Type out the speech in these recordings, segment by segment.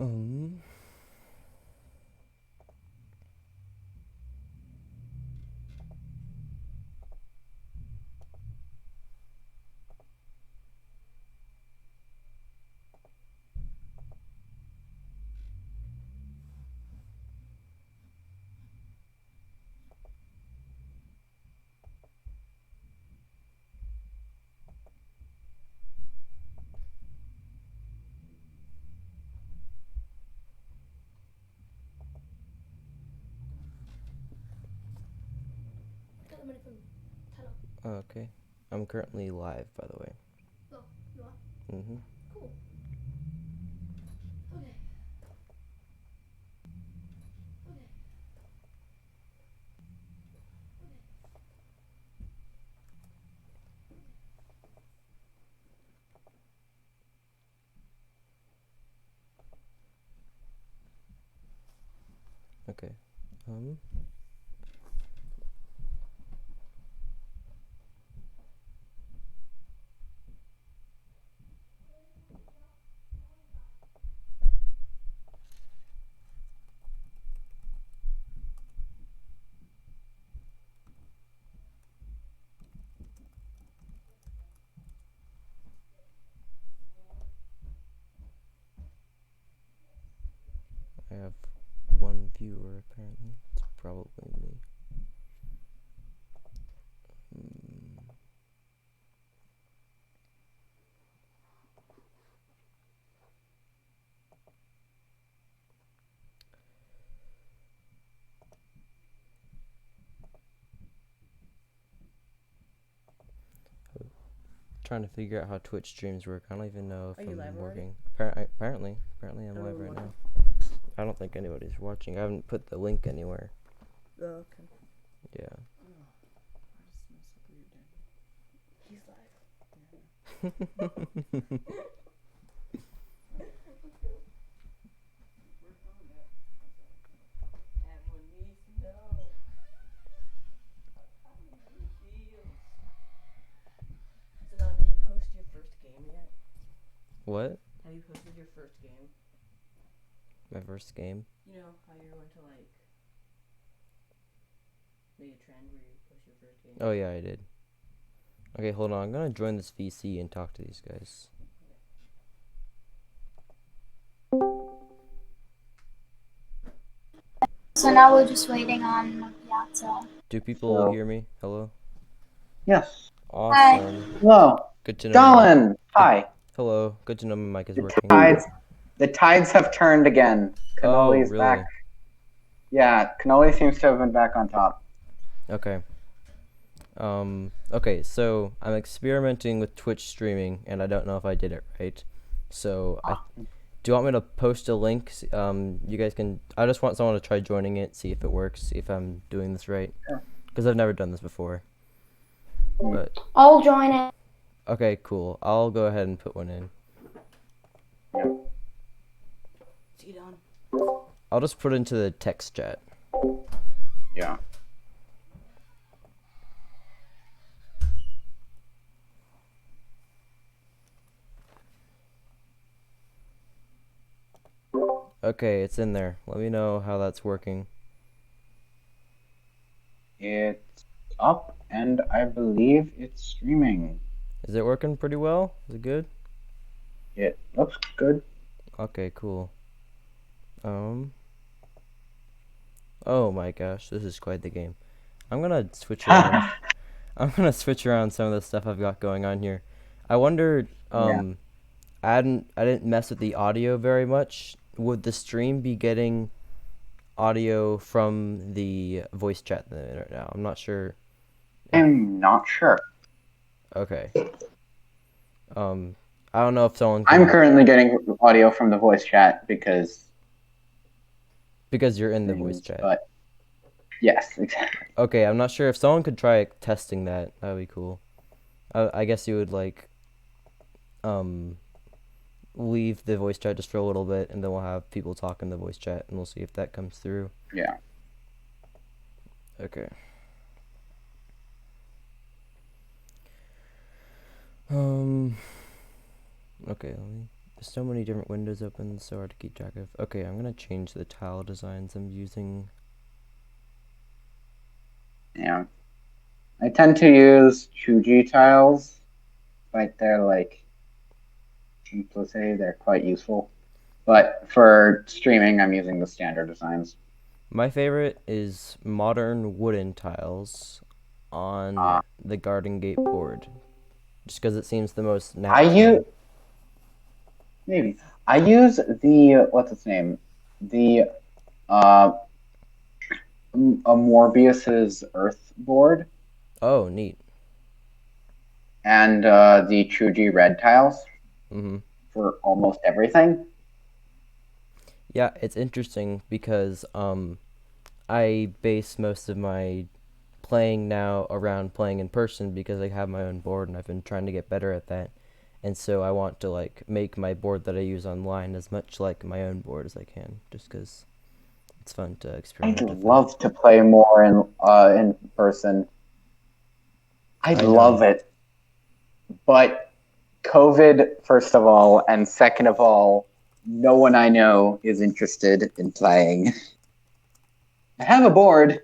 Um, okay. I'm currently live, by the way. Oh, you are? Mm-hmm. Cool. Okay. Okay. Okay. Um, I have one viewer, apparently. It's probably me. Mm. Trying to figure out how Twitch streams work. I don't even know if I'm working. Apparently I'm live right now. I don't think anybody's watching. I haven't put the link anywhere. Oh, okay. Yeah. Oh, I just messed up what you're doing. He's live. Yeah. Everyone needs to know how he feels. So now, did you post your first game yet? What? Have you posted your first game? My first game? You know how you're going to like make a trend where you post your first game? Oh yeah, I did. Okay, hold on. I'm gonna join this VC and talk to these guys. So now we're just waiting on Piazza. Do people hear me? Hello? Yes. Awesome. Hello. Good to know. Colin. Hi. Hello. Good to know my mic is The working. tides have turned again. Cannoli's really? back. Yeah, Cannoli seems to have been back on top. Okay. Okay, so I'm experimenting with Twitch streaming, and I don't know if I did it right. So, do you want me to post a link? You guys can. I just want someone to try joining it, see if it works, see if I'm doing this right. Because I've never done this before. But I'll join it. okay, cool. I'll go ahead and put one in. See Don? I'll just put it into the text chat. Yeah. Okay, it's in there. Let me know how that's working. It's up, and I believe it's streaming. Is it working pretty well? Is it good? It looks good. Okay, cool. Oh my gosh, this is quite the game. I'm gonna switch around. I'm gonna switch around some of the stuff I've got going on here. I wonder, Yeah. I didn't mess with the audio very much. Would the stream be getting audio from the voice chat right now? I'm not sure. I'm not sure. Okay. I don't know if someone I'm can, currently getting audio from the voice chat because you're in the voice chat. But yes, exactly. Okay, I'm not sure if someone could try testing that. That would be cool. I guess you would like leave the voice chat just for a little bit, and then we'll have people talk in the voice chat, and we'll see if that comes through. Yeah. Okay. Okay, so many different windows open, it's so hard to keep track of. Okay, I'm gonna change the tile designs I'm using. Yeah. I tend to use Chuji tiles, but they're like simplicity, they're quite useful. But for streaming, I'm using the standard designs. My favorite is modern wooden tiles on Uh, the garden gate board, just because it seems the most I use natural. maybe I use the what's its name, the uh, Morbius's Earth board Oh, neat. and the Chuji red tiles Mm-hmm. for almost everything. Yeah, it's interesting because I base most of my playing now around playing in person because I have my own board and I've been trying to get better at that. And so I want to like make my board that I use online as much like my own board as I can, just because it's fun to I'd experiment with that. love to play more in person. I'd I love know. it, but COVID, first of all, and second of all, no one I know is interested in playing. I have a board,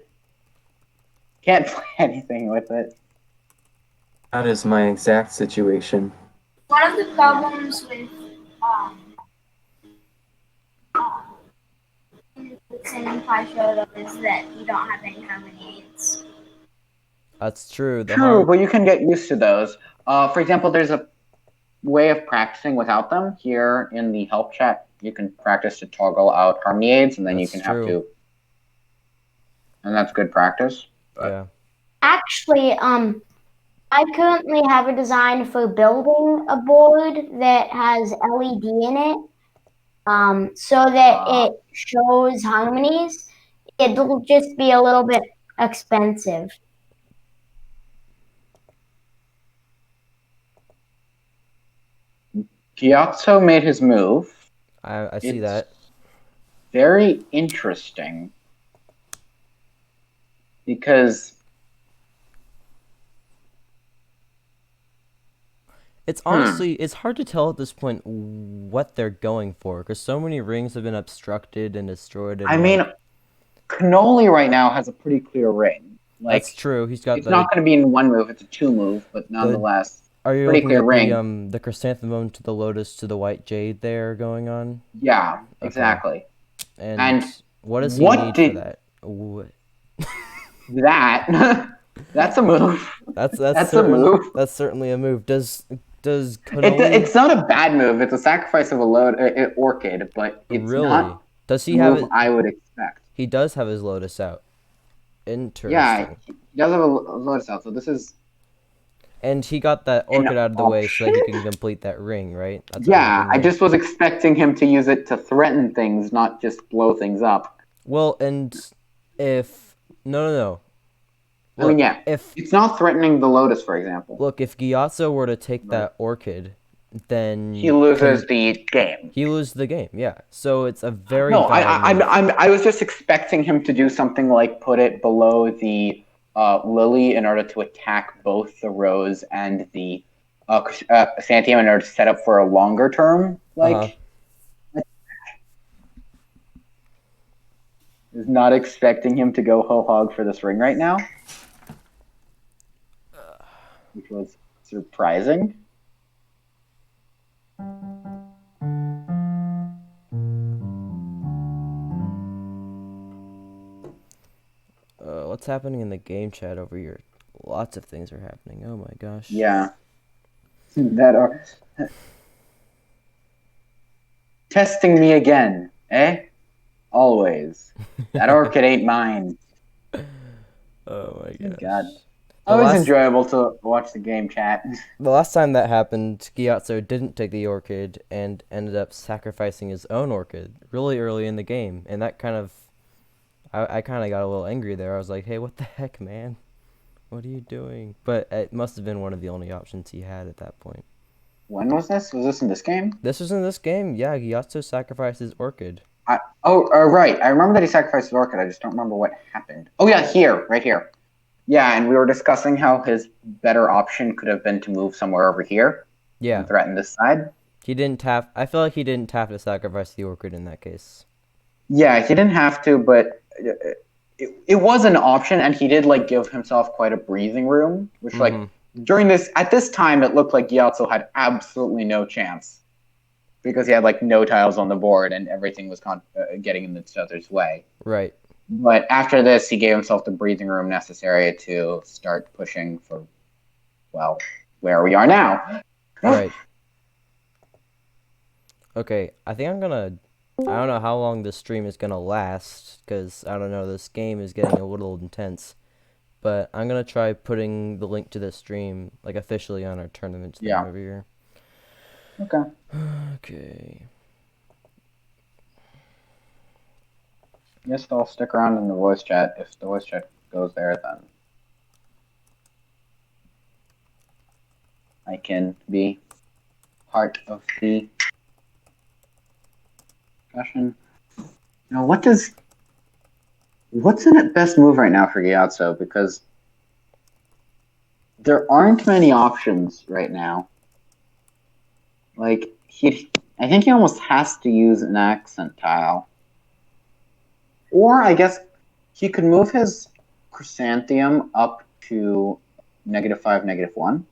can't play anything with it. That is my exact situation. One of the problems with um, uh, in Pai Sho is that you don't have any harmony aids. That's true. The True, harm. but you can get used to those. For example, there's a way of practicing without them. Here in the help chat, you can practice to toggle out harmony aids, and then you That's can have true. to, and that's good practice. But Yeah. Actually, I currently have a design for building a board that has LED in it, so that it shows harmonies. It'll just be a little bit expensive. Gyatso made his move. I see It's that. very interesting because It's honestly, it's hard to tell at this point what they're going for, because so many rings have been obstructed and destroyed, and I mean, like, Cannoli right now has a pretty clear ring. that's Like true. He's got it's not going to be in one move; it's a two move, but the. nonetheless, Are you pretty looking clear at ring. the chrysanthemum to the lotus to the white jade there going on? Yeah, Okay. exactly. And what does he what need did for that? What? that? That's a move. That's That's a move. That's certainly a move. Does Cannoli It's not a bad move. It's a sacrifice of a orchid, but it's really? not Does the he have move it? I would expect. He does have his lotus out. Yeah, Interesting. he does have a lotus out, so this is And he got that an orchid out of the way so that he option. can complete that ring, right? That's what I'm Yeah, reading I there. just was expecting him to use it to threaten things, not just blow things up. Well, and if no. I mean, Look, yeah, if it's not threatening the lotus, for example. if Gyatso were to take that orchid, then He loses the game. he loses the game. Yeah. So it's a very No, valid move. I was just expecting him to do something like put it below the lily in order to attack both the rose and the Santiam in order to set up for a longer term. Like, is not expecting him to go ho hog for this ring right now, which was surprising. What's happening in the game chat over here? Lots of things are happening. Oh my gosh. Yeah, that are testing me again, eh? Always. That orchid ain't mine. Oh my gosh. God. The Always last- enjoyable to watch the game chat. The last time that happened, Gyatso didn't take the orchid and ended up sacrificing his own orchid really early in the game, and that kind of, I kind of got a little angry there. I was like, hey, what the heck, man? What are you doing? But it must have been one of the only options he had at that point. When was this? Was this in this game? This was in this game. Yeah, Gyatso sacrificed his orchid. Right. I remember that he sacrificed the orchid. I just don't remember what happened. Oh, yeah, here. Right here. Yeah, and we were discussing how his better option could have been to move somewhere over here. Yeah. And threaten this side. He didn't tap. I feel like he didn't tap to sacrifice the orchid in that case. Yeah, he didn't have to, but it was an option, and he did like give himself quite a breathing room, which like at this time it looked like Gyatso had absolutely no chance because he had like no tiles on the board and everything was getting in each other's way. Right. But after this, he gave himself the breathing room necessary to start pushing for, well, where we are now. Right. Okay, I think I'm gonna. I don't know how long this stream is gonna last, because I don't know. This game is getting a little intense, but I'm gonna try putting the link to this stream like officially on our tournament thing over here. Okay. Okay. Yes, I'll stick around in the voice chat. If the voice chat goes there, then I can be part of the discussion. Now, what's the best move right now for Gyatso? Because there aren't many options right now. Like I think he almost has to use an accent tile. Or I guess he could move his Chrysanthemum up to -5, -1.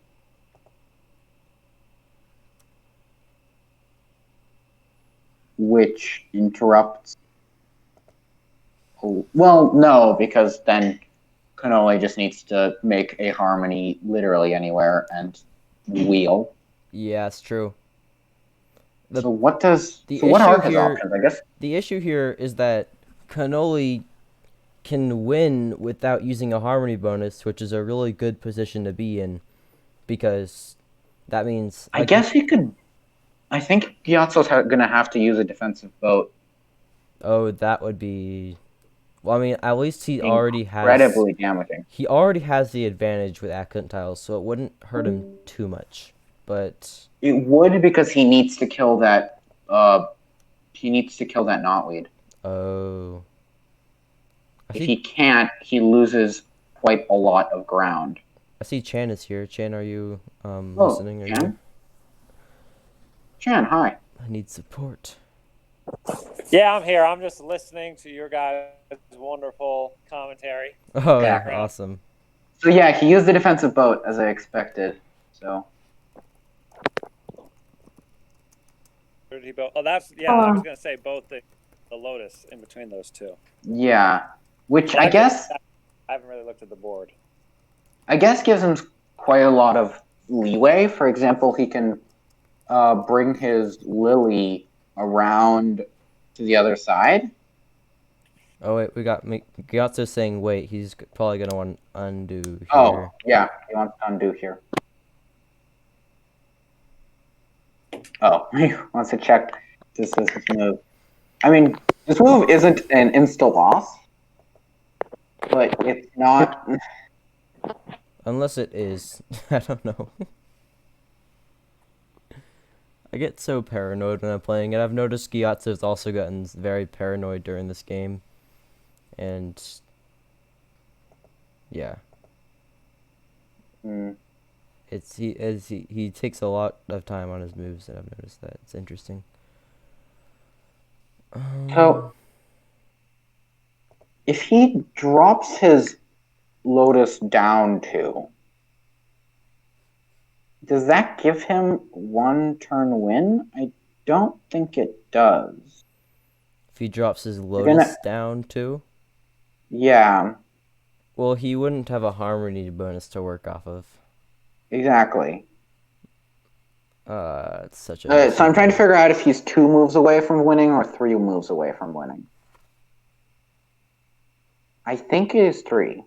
Which interrupts. Well, no, because then Cannoli just needs to make a harmony literally anywhere and wheel. Yeah, it's true. What are his options, I guess? The issue here is that Cannoli can win without using a harmony bonus, which is a really good position to be in, because that means... I guess he could... I think Gyatso's going to have to use a defensive boat. Oh, that would be... Well, I mean, at least he already has... Incredibly damaging. He already has the advantage with accent tiles, so it wouldn't hurt him too much, but... It would, because he needs to kill that... knotweed. Oh. If he can't, he loses quite a lot of ground. I see Chan is here. Chan, are you listening? Are Chan? Chan, hi. I need support. Yeah, I'm here. I'm just listening to your guys' wonderful commentary. Oh, yeah, awesome. So yeah, he used the defensive boat as I expected. So. Where did he build? Oh, that's I was gonna say both the Lotus in between those two. Yeah, which I guess I haven't really looked at the board. I guess gives him quite a lot of leeway. For example, he can bring his Lily around to the other side. Oh wait, we got Gyatso saying wait. He's probably gonna want undo here. Oh yeah, he wants to undo here. Oh, he wants to check this is his move. I mean, this move isn't an insta loss, but it's not. Unless it is. I don't know. I get so paranoid when I'm playing it. I've noticed Gyatso's also gotten very paranoid during this game. And yeah. He takes a lot of time on his moves, and I've noticed that. It's interesting. So if he drops his Lotus down to, does that give him one turn win? I don't think it does. If he drops his Lotus down too? Yeah. Well, he wouldn't have a harmony bonus to work off of. Exactly. It's such a... so I'm trying to figure out if he's 2 moves away from winning or 3 moves away from winning. I think it is 3.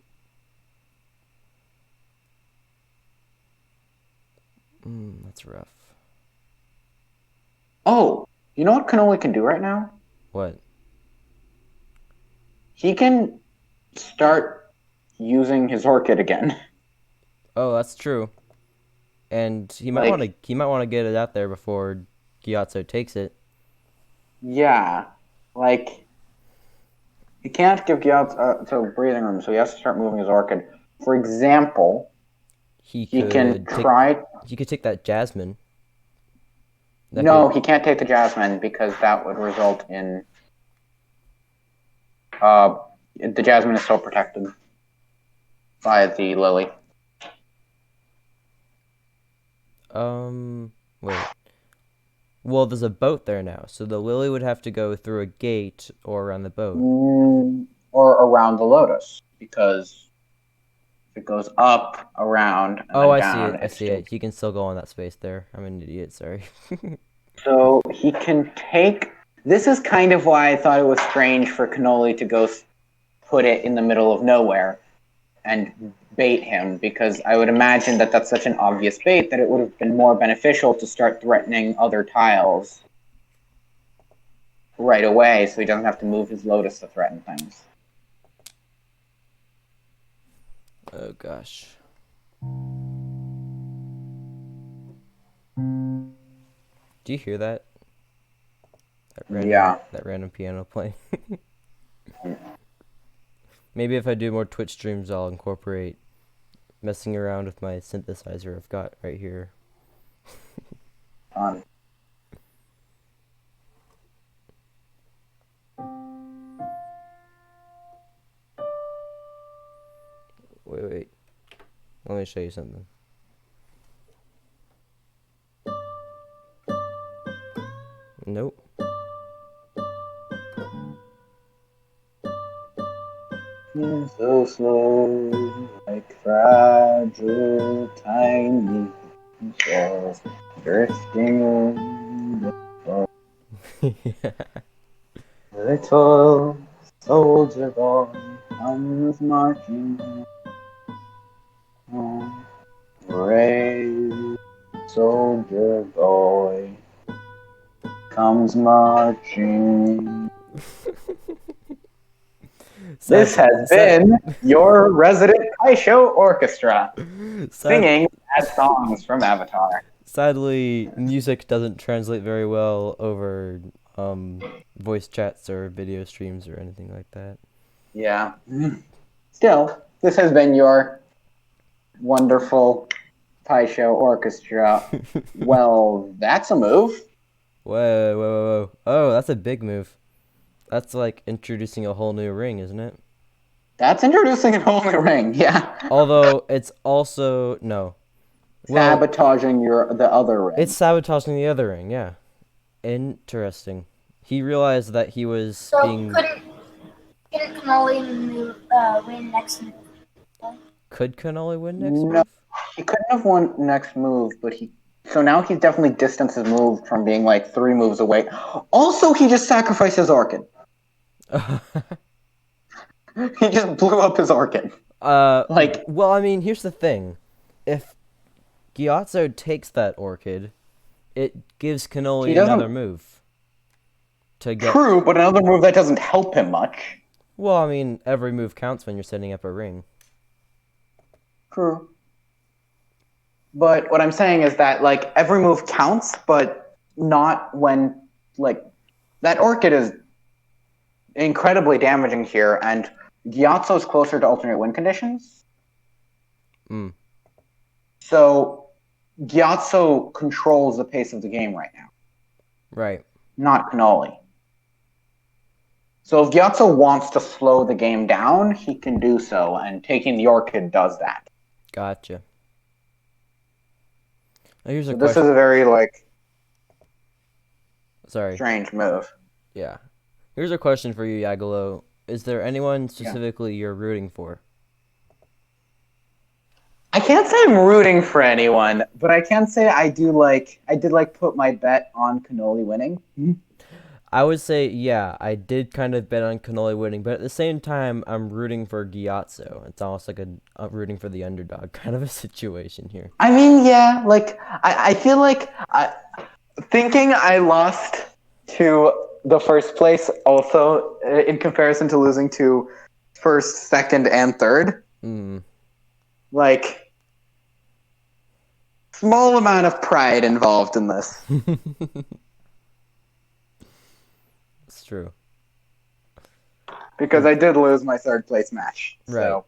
That's rough. Oh, you know what Cannoli can do right now? What? He can start using his Orchid again. Oh, that's true. And he might want to get it out there before Gyatso takes it. Yeah, like he can't give Gyatso breathing room, so he has to start moving his Orchid. For example, he could take that Jasmine. That No, could- he can't take the Jasmine because that would result in the Jasmine is still protected by the Lily. Wait. Well, there's a boat there now, so the lily would have to go through a gate or around the boat. Or around the Lotus, because if it goes up, around, and Oh, then I see down, it. I it's see still... it. He can still go on that space there. I'm an idiot. Sorry. So he can take... This is kind of why I thought it was strange for Cannoli to go put it in the middle of nowhere and bait him, because I would imagine that that's such an obvious bait that it would have been more beneficial to start threatening other tiles right away so he doesn't have to move his Lotus to threaten things. Oh gosh. Do you hear that? Yeah. That random piano playing. Maybe if I do more Twitch streams, I'll incorporate messing around with my synthesizer I've got right here. Wait. Let me show you something. Nope. So slow, like fragile, tiny shells drifting in the fall. Little soldier boy comes marching on. Brave soldier boy comes marching. This has been your resident Pai Sho Orchestra, singing sad songs from Avatar. Sadly, music doesn't translate very well over voice chats or video streams or anything like that. Yeah. Still, this has been your wonderful Pai Sho Orchestra. Well, that's a move. Whoa. Oh, that's a big move. That's like introducing a whole new ring, isn't it? That's introducing a whole new ring, yeah. Although, it's also... No. Well, Sabotaging the other ring. it's sabotaging the other ring, yeah. Interesting. He realized that he was So being... couldn't Cannoli win next move? Could Cannoli win next No, move? he couldn't have won next move, but he... So now he's definitely distanced his move from being like 3 moves away. Also, he just sacrificed his Orchid. He just blew up his Orchid. Well, I mean, here's the thing. If Gyatso takes that Orchid, it gives Cannoli another move. To get... True, but another move that doesn't help him much. Well, I mean, every move counts when you're setting up a ring. True. But what I'm saying is that, like, every move counts, but not when, like, that Orchid is incredibly damaging here, and Gyatso's closer to alternate win conditions. So, Gyatso controls the pace of the game right now. Right. Not Cannoli. So if Gyatso wants to slow the game down, he can do so, and taking the Orchid does that. Gotcha. Now here's a So question. this is a very, like, strange move. Yeah. Here's a question for you, Yagalo. Is there anyone specifically you're rooting for? I can't say I'm rooting for anyone, but I can say I did put my bet on Cannoli winning. I would say, yeah, I did kind of bet on Cannoli winning, but at the same time, I'm rooting for Gyatso. It's almost like a rooting for the underdog kind of a situation here. I mean, yeah, like, I feel like thinking I lost to the first place also, in comparison to losing to first, second, and third, like, small amount of pride involved in this. It's true. Because I did lose my third place match. Right.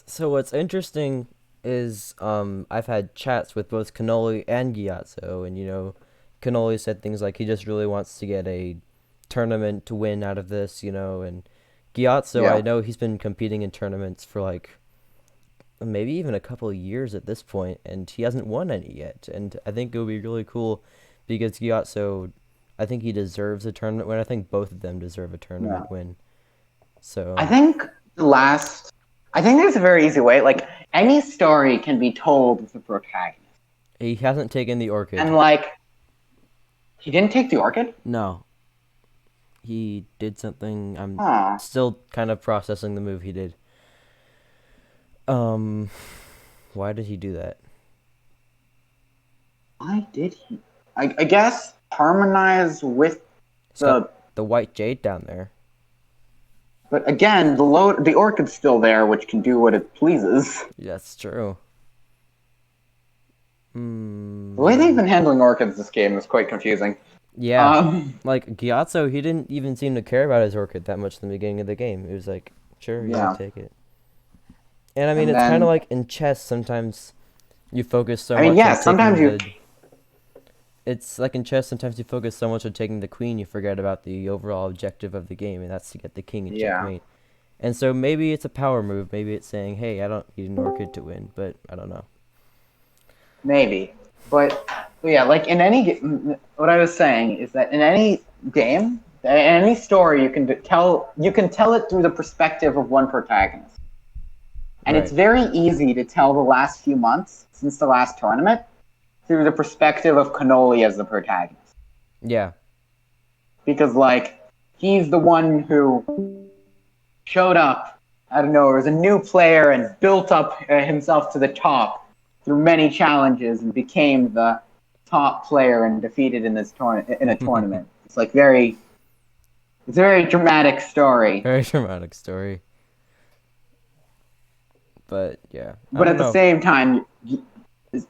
So what's interesting is I've had chats with both Cannoli and Gyatso, and Cannoli said things like he just really wants to get a tournament to win out of this, and Gyatso, Yeah. I know he's been competing in tournaments for like maybe even a couple of years at this point, and he hasn't won any yet. And I think it would be really cool because Gyatso, I think he deserves a tournament win. I think both of them deserve a tournament win. So I think there's a very easy way. Like, any story can be told with the protagonist. he hasn't taken the Orchid. And, like, he didn't take the Orchid? No. He did something. I'm Huh. still kind of processing the move he did. Why did he do that? Why did he? I guess harmonize with He's the. got the white jade down there. But again, the Orchid's still there, which can do what it pleases. That's true. The way they've been handling Orchids this game is quite confusing. Yeah. Like, Gyatso, he didn't even seem to care about his Orchid that much in the beginning of the game. It was like, sure, Yeah. take it. And I mean, And it's kind then- of like in chess, sometimes you focus so I mean, much yeah, on taking sometimes you- It's like in chess, sometimes you focus so much on taking the queen, you forget about the overall objective of the game, and that's to get the king and Yeah. checkmate. And so maybe it's a power move, maybe it's saying, hey, I don't need an Orchid to win, but I don't know. Maybe. But yeah, like in any what I was saying is that in any game, in any story, you can tell it through the perspective of one protagonist. And it's Right. very easy to tell the last few months since the last tournament through the perspective of Cannoli as the protagonist. Yeah. Because, like, he's the one who showed up out of nowhere as a new player and built up himself to the top through many challenges and became the top player and defeated in a tournament. It's like it's a very dramatic story. Very dramatic story. But, yeah. But at the know. same time,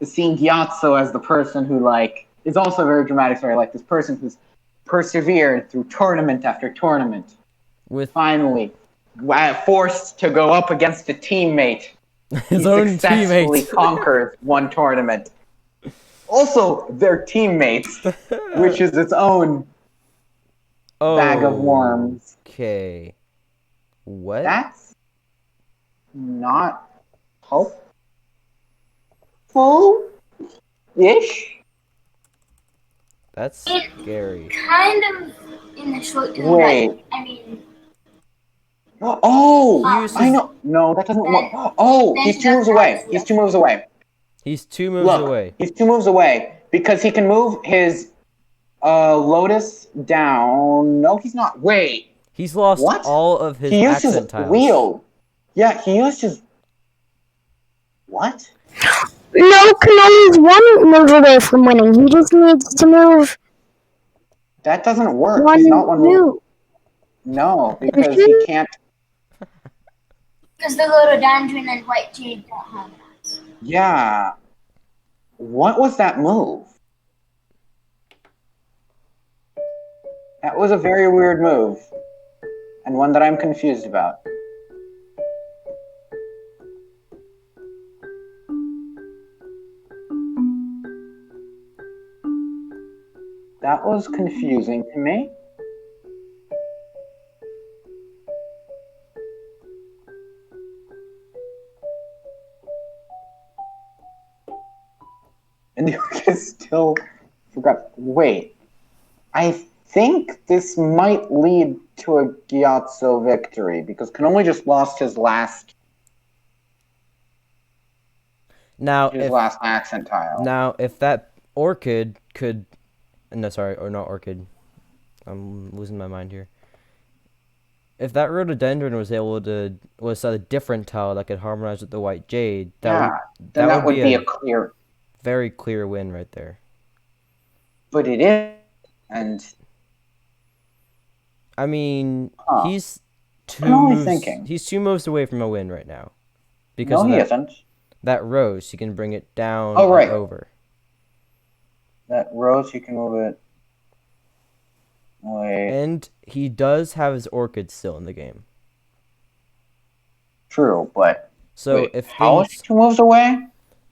seeing Gyatso as the person who, like, is also a very dramatic story. Like, this person who's persevered through tournament after tournament. With Finally, forced to go up against a teammate. his He own successfully teammates. conquers one tournament. Also, their teammates, which is its own bag of worms. Okay. What? That's not helpful-ish? That's scary. Kind of in the short term. Wait. I mean, Oh, Uses- I know. No, that doesn't work. Then- Oh, then he's he 2 moves doesn't away. have to He's do 2 moves away. He's 2 moves Look, away. he's 2 moves away because he can move his Lotus down. No, he's not. Wait. He's lost What? all of his He used his accent tiles. wheel. Yeah, he used his. What? No, Cannoli's 1 move away from winning. He just needs to move That doesn't work. 1 He's not one move. move. No, because he can't. because the rhododendron and white jade don't harmonize. Yeah. What was that move? That was a very weird move, and one that I'm confused about. That was confusing to me. And you can still forgot. Wait, I think this might lead to a Gyatso victory because Cannoli just lost his last Now, if accent tile. Now, if that Orchid could... No, sorry, or not Orchid. I'm losing my mind here. If that Rhododendron was able to... was a different tile that could harmonize with the White Jade, Then that would be a clear. very clear win right there. But it is, and I mean, Huh. he's two I'm only moves... thinking. He's 2 moves away from a win right now. Because no, of he that, isn't. that rose, he can bring it down Oh, right. and over. That rose, you can move it. Wait, And he does have his Orchid still in the game. true, but So wait, if how is things... he 2 moves away?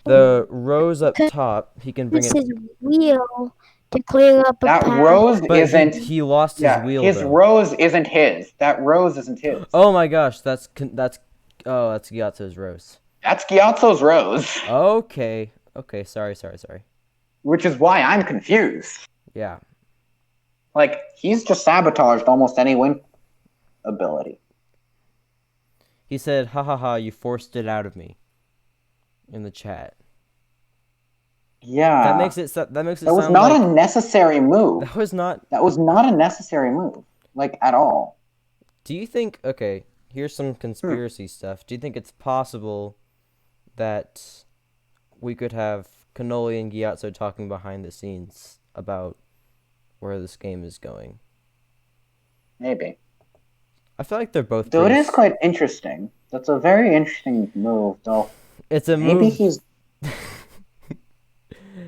The rose up top, he can bring Use it... his wheel to clear up a That path. rose But isn't. he lost his Yeah, wheel his though. rose isn't his. That rose isn't his. Oh my gosh, that's Gyatso's rose. That's Gyatso's rose, Okay, sorry. which is why I'm confused. Yeah, Like, he's just sabotaged almost any win ability. he said, "Ha ha ha! You forced it out of me." In the chat, Yeah. that makes it That was sound not like a necessary move. that was not. That was not a necessary move. Like, at all. Do you think? Okay, here's some conspiracy stuff. Do you think it's possible that we could have Cannoli and Gyatso talking behind the scenes about where this game is going? Maybe. I feel like they're both. Though it pretty is quite interesting. That's a very interesting move, though. It's a Maybe move. he's...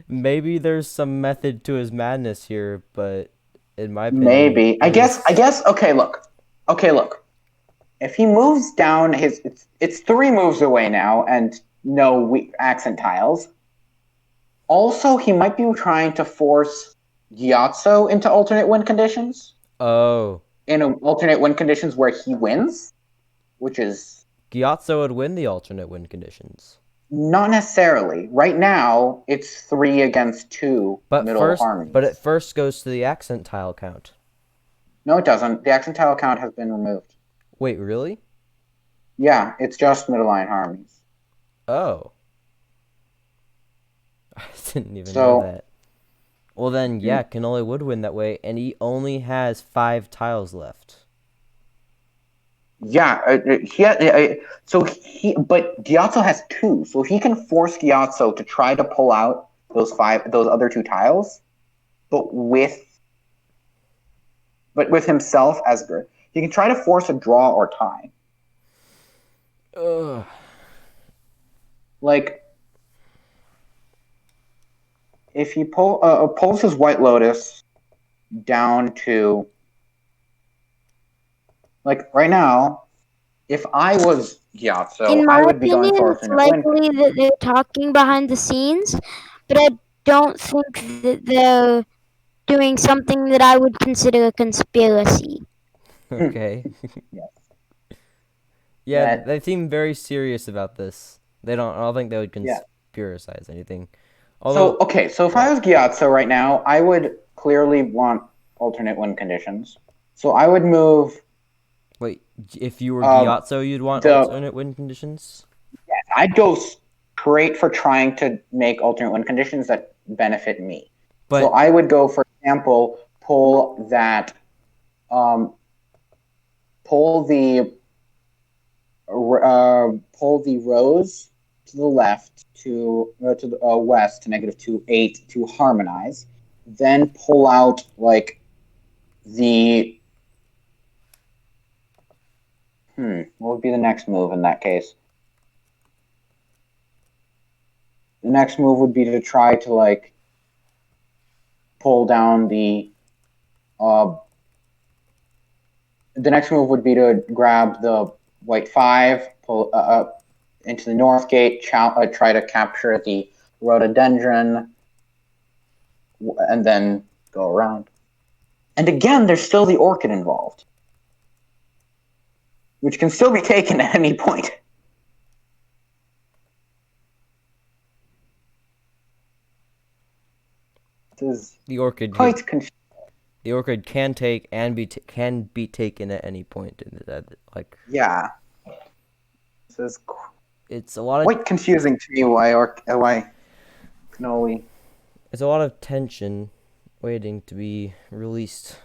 Maybe there's some method to his madness here, but in my opinion, Maybe. I it's- guess, okay, look. If he moves down his... It's 3 moves away now, and no accent tiles. Also, he might be trying to force Gyatso into alternate win conditions. Oh, In alternate win conditions where he wins, which is Gyatso would win the alternate win conditions. not necessarily. Right now, it's 3 against 2 But middle harmonies. But it first goes to the accent tile count. No, it doesn't. The accent tile count has been removed. Wait, really? Yeah, it's just middle line harmonies. Oh. I didn't even So- know that. Well then, yeah, Cannoli would win that way, and he only has 5 tiles left. Yeah, but Gyatso has 2, so he can force Gyatso to try to pull out those other 2 tiles, but with himself as good. He can try to force a draw or tie. Ugh. Like, if he pulls his White Lotus down to, like, right now, if I was Gyatso, In I my would be going opinion, for it's alternate win. likely that they're talking behind the scenes, but I don't think that they're doing something that I would consider a conspiracy. Okay. Yes. Yeah, That- they seem very serious about this. I don't think they would Yeah. conspiracize anything. So if I was Gyatso right now, I would clearly want alternate win conditions. So I would move. Wait, if you were Um, Gyatso, you'd want the- alternate win conditions? I'd go straight for trying to make alternate win conditions that benefit me. But So I would go, for example, pull the rose to the left to the west to -2/8 to harmonize, then pull out like the what would be the next move in that case? The next move would be to try to like pull down the next move would be to grab the white 5, pull into the north gate, try to capture the rhododendron, and then go around. And again, there's still the orchid involved, which can still be taken at any point. This is the orchid quite confusing. the orchid can take and can be taken at any point in that, like, Yeah. This is it's a lot of quite confusing to me why Cannoli. it's a lot of tension waiting to be released.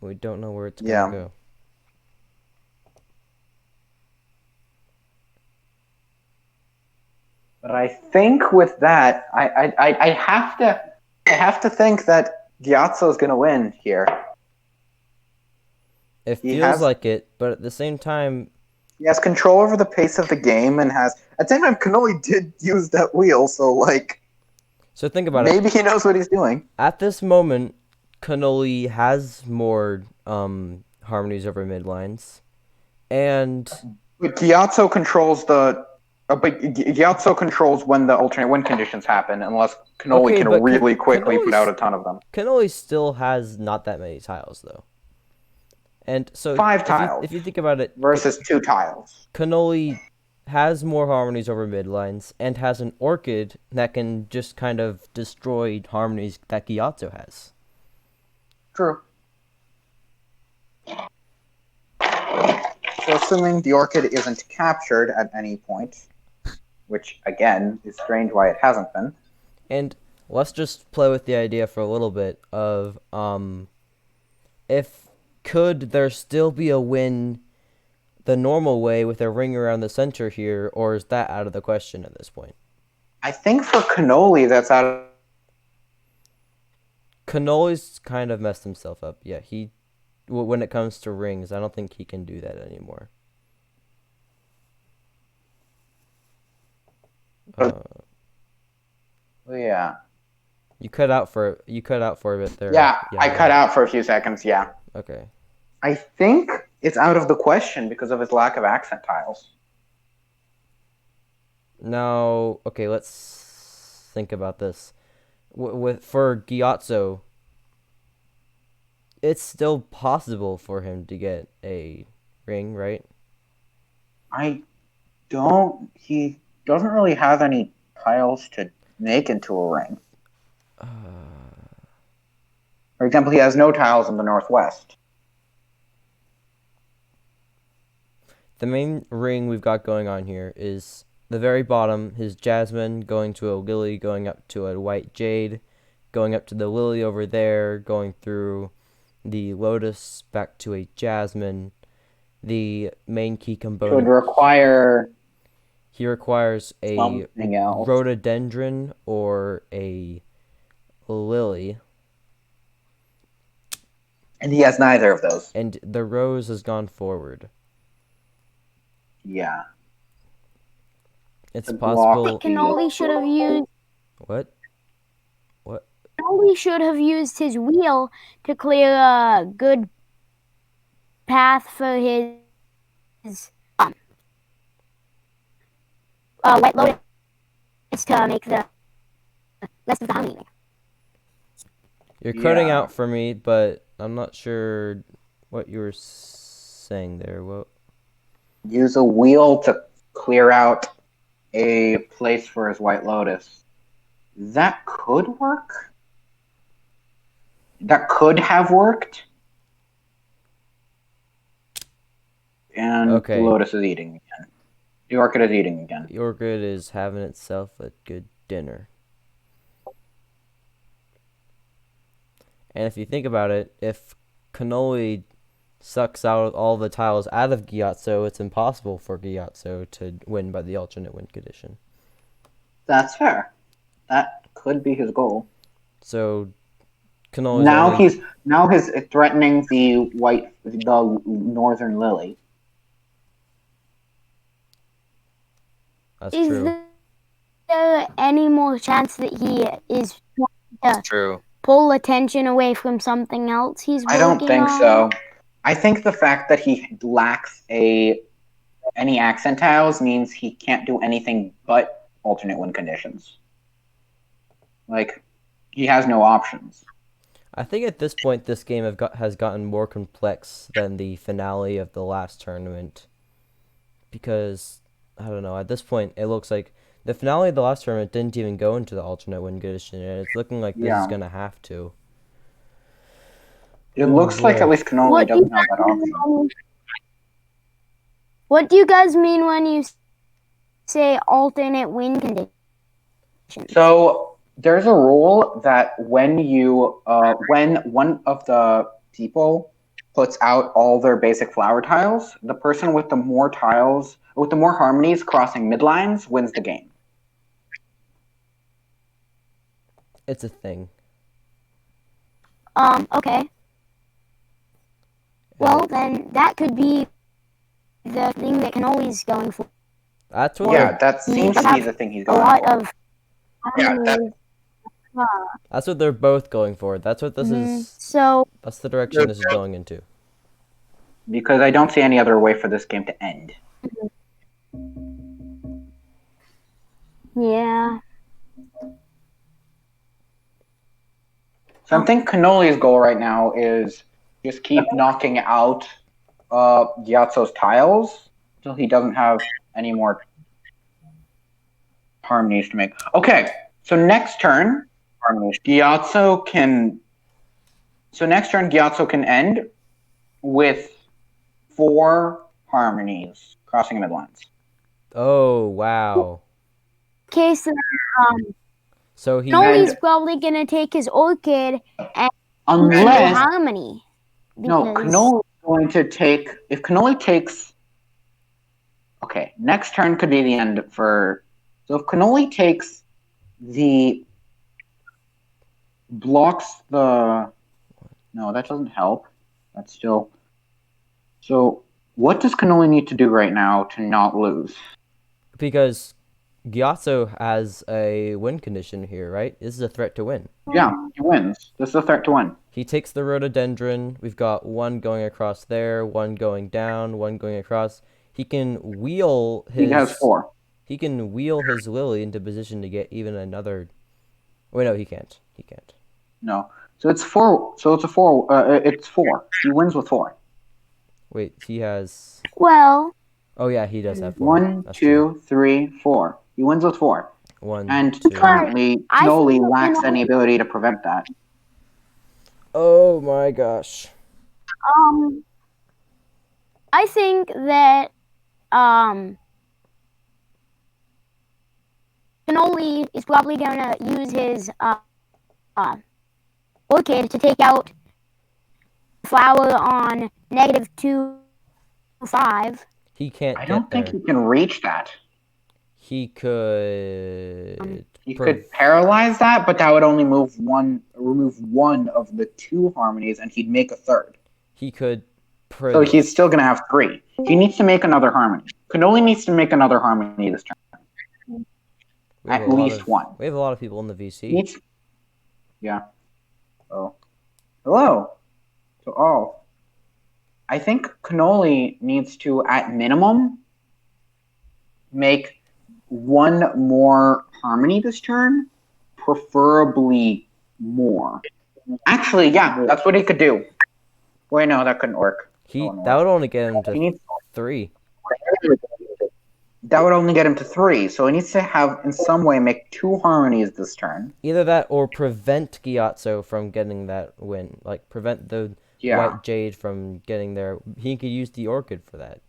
We don't know where it's Yeah. gonna go. But I think with that, I have to think that Gyatso is going to win here. It He feels has- like it, but at the same time, He has control over the pace of the game and has. At the same time, Cannoli did use that wheel, so like so think about it. maybe he knows what he's doing. At this moment, Cannoli has more harmonies over midlines, and But Gyatso controls the But Gyatso controls when the alternate win conditions happen, unless Cannoli Okay, can but really quickly put Cannoli's- out a ton of them. Cannoli still has not that many tiles though. And so 5 tiles. if you think about it, Versus 2 tiles. Cannoli has more harmonies over midlines and has an Orchid that can just kind of destroy harmonies that Gyatso has. True. So assuming the Orchid isn't captured at any point, which again is strange why it hasn't been. And let's just play with the idea for a little bit of if could there still be a win the normal way with a ring around the center here, or is that out of the question at this point? I think for Cannoli that's out of Cannoli's kind of messed himself up. Yeah, when it comes to rings, I don't think he can do that anymore. yeah. You cut out for a bit there. Yeah, I cut out for a few seconds, yeah. Okay. I think it's out of the question because of his lack of accent tiles. Now, okay, let's think about this. For Gyatso, it's still possible for him to get a ring, right? He doesn't really have any tiles to make into a ring. For example, he has no tiles in the northwest. The main ring we've got going on here is the very bottom, his Jasmine going to a Lily, going up to a White Jade, going up to the Lily over there, going through the Lotus back to a Jasmine. The main key component. Would require. He requires a something else. Rhododendron or a Lily. And he has neither of those. And the rose has gone forward. Yeah. It's The possible. block- Cannoli should have used. What? Cannoli should have used his wheel to clear a good path for his White Lotus to make the rest of the harmony. You're cutting Yeah. out for me, but I'm not sure what you were saying there. What? Use a wheel to clear out a place for his White Lotus. That could work. That could have worked. And Okay. the Lotus is eating again. The Orchid is eating again. The Orchid is having itself a good dinner. And if you think about it, if Cannoli sucks out all the tiles out of Gyatso, it's impossible for Gyatso to win by the alternate win condition. That's fair. That could be his goal. So Cannoli's Now he's threatening the northern lily. That's Is true. there any more chance that he is trying to True. pull attention away from something else he's working I don't think on? so. I think the fact that he lacks any accent tiles means he can't do anything but alternate win conditions. Like, he has no options. I think at this point this game has gotten more complex than the finale of the last tournament. Because, I don't know, at this point it looks like the finale of the last tournament didn't even go into the alternate win condition, and it's looking like this Yeah. is going to have to. It Oh, looks like boy. at least Cannoli What do doesn't you have that option. What do you guys mean when you say alternate win conditions? So there's a rule that when one of the people puts out all their basic flower tiles, the person with the more harmonies crossing midlines wins the game. It's a thing. Okay. Well, then that could be the thing that Cannoli's going for. That's what Yeah, they're, that seems to be the thing he's A going lot for. of Yeah, that- that's what they're both going for. That's what this is. So That's the direction this is going into. Because I don't see any other way for this game to end. Yeah. So I think Cannoli's goal right now is just keep knocking out Gyatso's tiles until he doesn't have any more harmonies to make. Okay, so next turn, Gyatso can. So next turn, Gyatso can end with 4 harmonies crossing midlines. Oh wow. Okay, so So he Cannoli's probably gonna take his orchid and do Unless harmony. no, because- Cannoli is going to take. If Cannoli takes, okay, next turn could be the end for. So if Cannoli takes the blocks the. No, that doesn't help. That's still. So what does Cannoli need to do right now to not lose? because Gyatso has a win condition here, right? This is a threat to win. Yeah, he wins. This is a threat to win. He takes the rhododendron. We've got one going across there, one going down, one going across. He can wheel his. He has 4. He can wheel his lily into position to get even another. Wait, no, he can't. He can't. No. So it's 4. So it's a 4. It's 4. He wins with 4. Wait, he has. Well, Oh yeah, he does have 4. 1, That's true. 2, 3, 4. He wins with 4. 1, And 2. currently, I Cannoli think lacks Cannoli- any ability to prevent that. Oh my gosh. I think that Cannoli is probably gonna use his orchid to take out flower on -2-5. He can't I get don't think there. he can reach that. He could. He could paralyze that, but that would only remove one of the 2 harmonies, and he'd make a 3rd. He could. So he's still going to have 3. He needs to make another harmony. Cannoli needs to make another harmony this turn. We have At a lot least of- 1. We have a lot of people in the VC. He needs. Yeah. Oh. Hello to all. I think Cannoli needs to, at minimum, make 1 more harmony this turn, preferably more. Actually, yeah, that's what he could do. Wait, no, that couldn't work. That would only get him He to needs, 3. that would only get him to 3, so he needs to have, in some way, make 2 harmonies this turn. Either that or prevent Gyatso from getting that win. Like, prevent the White Jade from getting there. He could use the Orchid for that.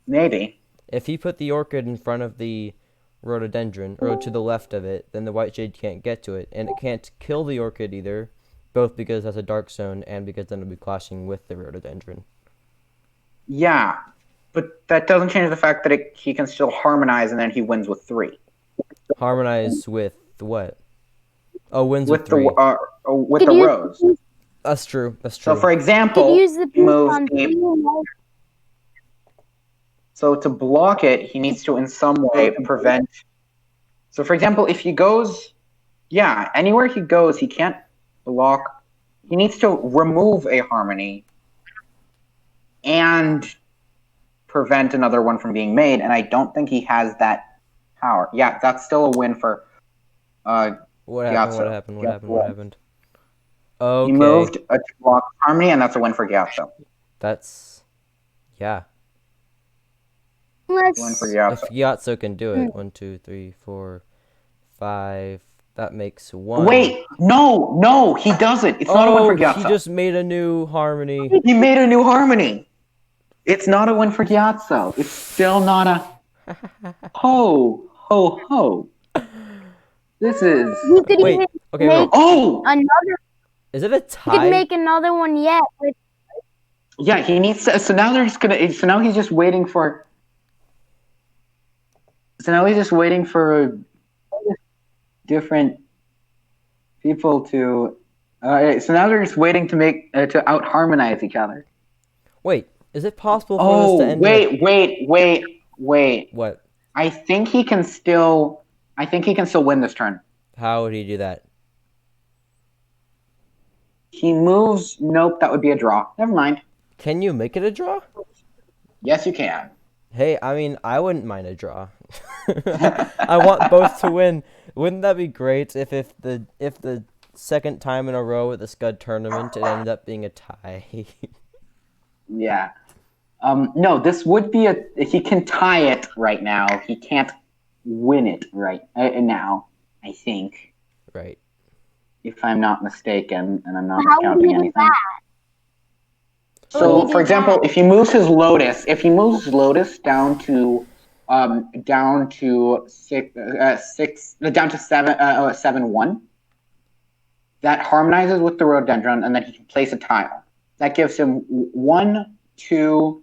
Maybe. If he put the Orchid in front of the Rhododendron, or to the left of it, then the White Jade can't get to it. And it can't kill the Orchid either, both because that's a Dark Zone and because then it'll be clashing with the Rhododendron. Yeah, but that doesn't change the fact that he can still harmonize and then he wins with 3. Harmonize with what? Oh, wins with With 3. with the rose. That's true. That's So, true. for example, Use the he moves on the. So to block it, he needs to in some way prevent. So for example, if he goes, anywhere he goes, he can't block. He needs to remove a harmony and prevent another one from being made, and I don't think he has that power. Yeah, that's still a win for What Gyatso. happened? What happened? Okay. He moved a block harmony, and that's a win for Gyatso. That's... Yeah. Let's Win for If Gyatso. Gyatso can do it. 1, 2, 3, 4, 5. That makes 1. Wait, no, he doesn't. It's not a win for Gyatso. He just made a new harmony. He made a new harmony. It's not a win for Gyatso. It's still not a ho, ho, ho. This is You could Wait, even okay, make wait. oh another. Is it a You could tie? make another one yet. With, yeah. He needs to. So now they're just gonna. So now he's just waiting for. So now he's just waiting for different people to. So now they're just waiting to make to out harmonize each other. Wait, is it possible for Oh this to end? wait. What? I think he can still win this turn. How would he do that? He moves. Nope, that would be a draw. Never mind. Can you make it a draw? Yes, you can. Hey, I mean, I wouldn't mind a draw. I want both to win. Wouldn't that be great if the second time in a row at the Scud tournament it ended up being a tie? Yeah. No, this would be he can tie it right now. He can't win it right now, I think. Right. If I'm not mistaken, and I'm not How would counting he do anything. that? So, would he for do example, that? if he moves his Lotus down to down to 7-1, that harmonizes with the rhododendron, and then he can place a tile. That gives him 1, 2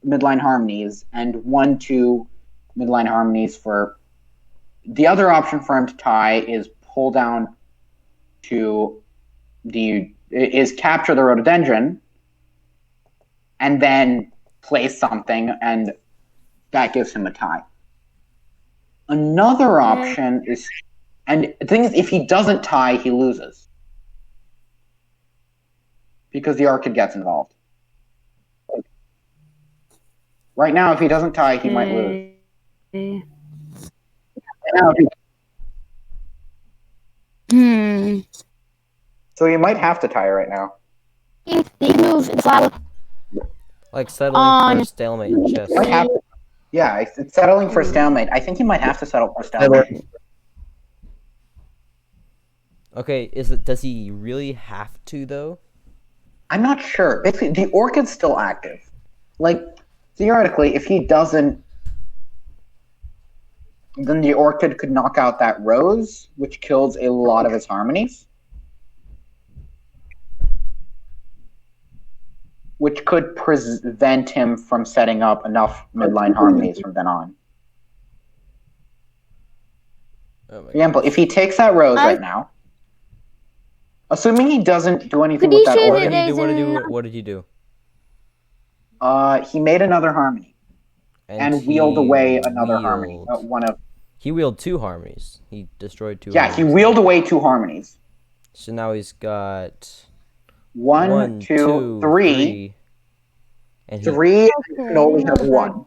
midline harmonies and 1, 2 midline harmonies for. The other option for him to tie is pull down to capture the rhododendron and then place something, and that gives him a tie. Another option is, and the thing is, if he doesn't tie, he loses because the orchid gets involved. Right now, if he doesn't tie, he might lose. So you might have to tie right now. He move and flower. Like settling for a stalemate in chess. Might have to, yeah, it's settling for stalemate. I think he might have to settle for stalemate. Okay, does he really have to though? I'm not sure. Basically, the orchid's still active. Like, theoretically, if he doesn't, then the orchid could knock out that rose, which kills a lot of his harmonies. Which could prevent him from setting up enough midline harmonies from then on. Oh my For example, if he takes that rose right now, assuming he doesn't do anything with that What orchid, did he do? What did he do? He made another harmony and wheeled away another harmony. He wheeled 2 harmonies. He destroyed 2 Yeah, harmonies. he wheeled away 2 harmonies. So now he's got 1, 2, 3. And 3, Cannoli has 1.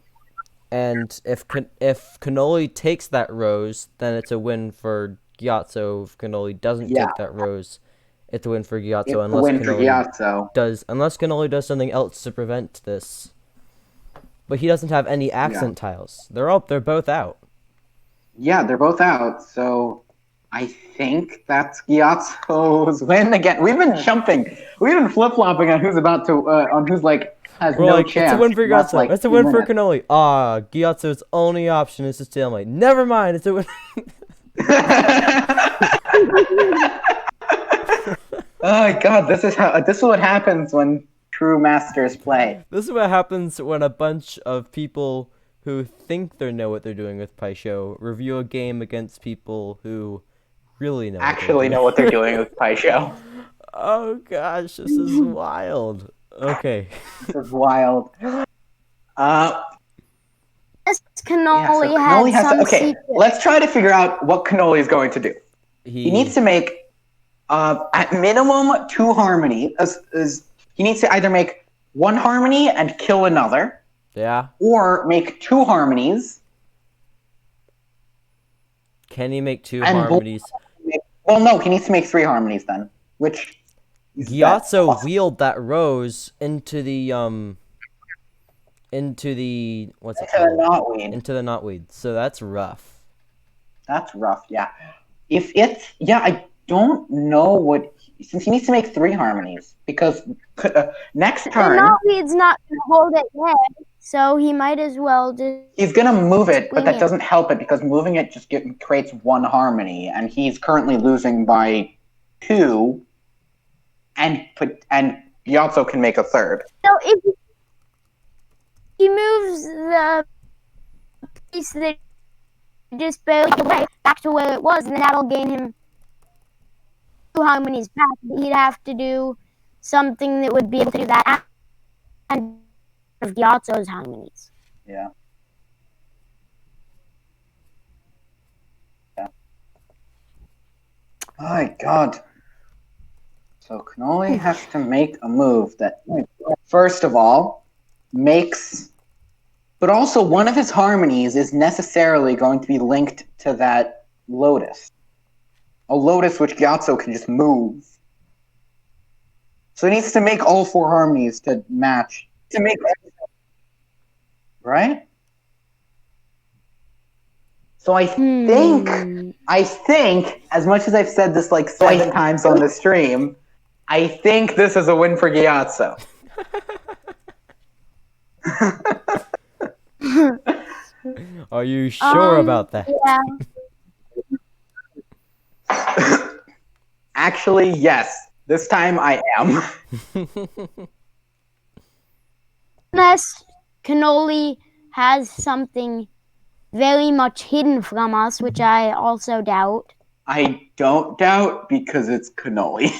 And if Cannoli takes that rose, then it's a win for Gyatso. If Cannoli doesn't take that rose, it's a win for Gyatso. Unless Cannoli does something else to prevent this. But he doesn't have any accent tiles. They're both out. Yeah, they're both out. So I think that's Gyatso's win again. We've been jumping. We've been flip-flopping on who's about to on who's like has We're no like, chance. it's a win for Gyatso. Like it's a win for Cannoli. Gyatso's only option is to stalemate. Never mind, it's a win. Oh God, this is what happens when true masters play. This is what happens when a bunch of people who think they know what they're doing with Pai Sho review a game against people who really know what they're doing with Pai Sho. Oh gosh, this is wild. Okay. This is wild. Cannoli has some secret. Let's try to figure out what Cannoli is going to do. He needs to make at minimum 2 harmonies. He needs to either make 1 harmony and kill another. Yeah. Or make 2 harmonies. Can he make 2 harmonies? Well, no, he needs to make 3 harmonies then. Which Gyatso wheeled that rose into the what's it called? Knotweed. Into the knotweed. So that's rough. That's rough, yeah. I don't know what, since he needs to make 3 harmonies, because next turn the knotweed's not gonna hold it yet, so he might as well just. He's gonna move it, but that doesn't help it because moving it just creates 1 harmony, and he's currently losing by 2. And Gyatso can make a 3rd. So if he moves the piece that just barely away back to where it was, and then that'll gain him 2 harmonies back. He'd have to do something that would be able to do that and of Gyatso's harmonies. Yeah. Oh my God. So Cannoli has to make a move that, first of all, makes But also, one of his harmonies is necessarily going to be linked to that lotus. A lotus which Gyatso can just move. So he needs to make all 4 harmonies to match. To make right? So I think, as much as I've said this like 7 times on the stream, I think this is a win for Gyatso. Are you sure about that? Yeah. Actually, yes. This time I am. Unless Cannoli has something very much hidden from us, which I also doubt. I don't doubt because it's Cannoli.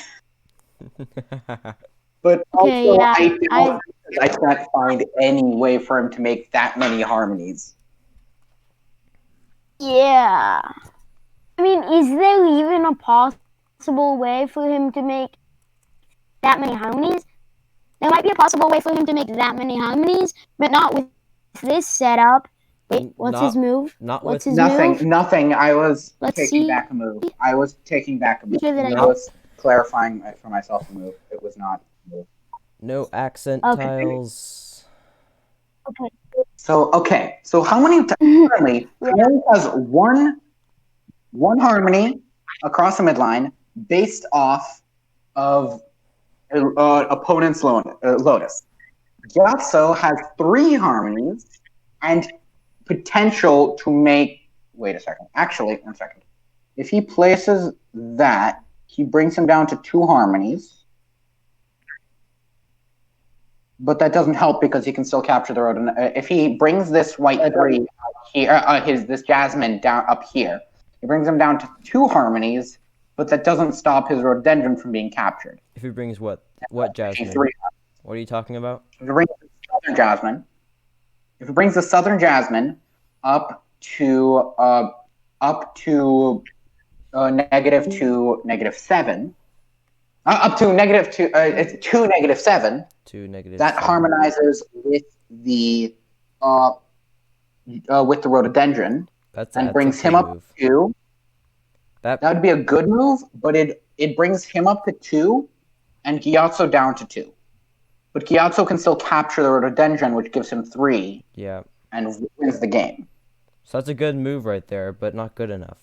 But Okay, also, yeah, I doubt because I can't find any way for him to make that many harmonies. Yeah. I mean, is there even a possible way for him to make that many harmonies? There might be a possible way for him to make that many harmonies, but not with this setup. Wait, what's his move? What's his move? Nothing. I was Let's taking see. back a move. I was taking back a move. Sure that I I was clarifying for myself a move. It was not a move. No accent Okay. tiles. Okay. So how many currently Cannoli has one harmony across the midline based off of opponent's lotus. Gyatso has 3 harmonies and potential to make. Wait a second. Actually, 1 second. If he places that, he brings him down to 2 harmonies. But that doesn't help because he can still capture the road. If he brings this white 3 here, this jasmine down up here, he brings him down to 2 harmonies. But that doesn't stop his rhododendron from being captured. If he brings what jasmine? 3. What are you talking about? If he brings the southern jasmine, up to negative 2, negative 7, up to negative 2, it's 2, negative 7. 2, negative that 7. harmonizes with the rhododendron and brings him up to 2. That would be a good move, but it brings him up to 2 and Gyatso down to 2. But Gyatso can still capture the rhododendron, which gives him 3. Yeah. And wins the game. So that's a good move right there, but not good enough.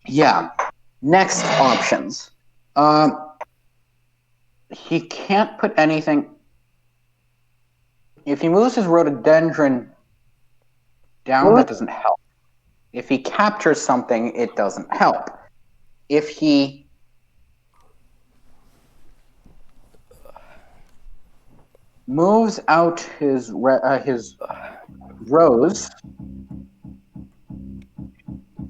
Yeah. Next options. He can't put anything. If he moves his rhododendron down, that doesn't help. If he captures something, it doesn't help. If he moves out his rose,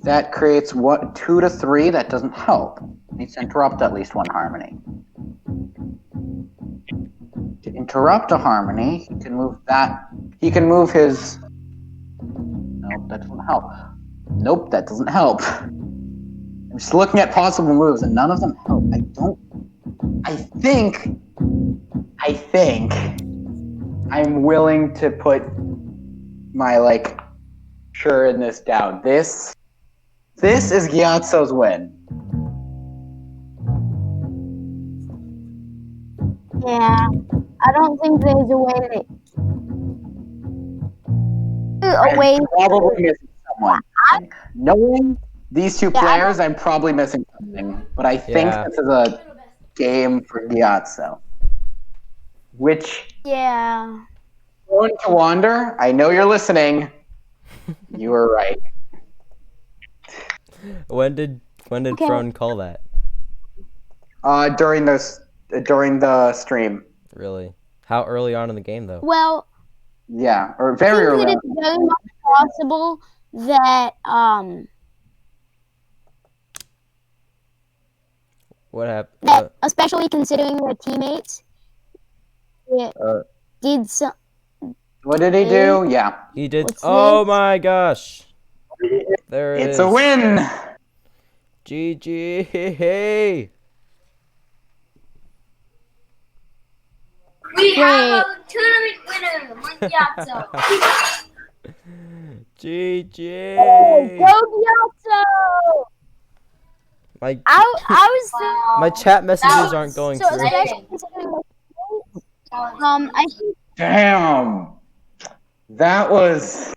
that creates 2 to 3. That doesn't help. Needs to interrupt at least 1 harmony. To interrupt a harmony, he can move that. He can move his. Nope, that doesn't help. Nope, that doesn't help. I'm just looking at possible moves, and none of them help. I think I'm willing to put my sure in this down. This is Gyatso's win. Yeah, I don't think there's a way I'm probably missing someone. Knowing these 2 players, I'm probably missing something. But I think this is a game for Gyatso. Which, yeah. Going to Wander, I know you're listening. You were right. When did Frone call that? During the stream. Really? How early on in the game though? Well, yeah, or very early. I think that it's very much possible that What happened? that especially considering their teammates, did some. What did he do? Yeah. He did. What's Oh this? my gosh! There it is. It's a win. GG. Hey. We have a tournament winner, Mugiato. GG. Go Gyatso! My I was thinking, my chat messages was aren't going so through. especially considering I think Damn. That was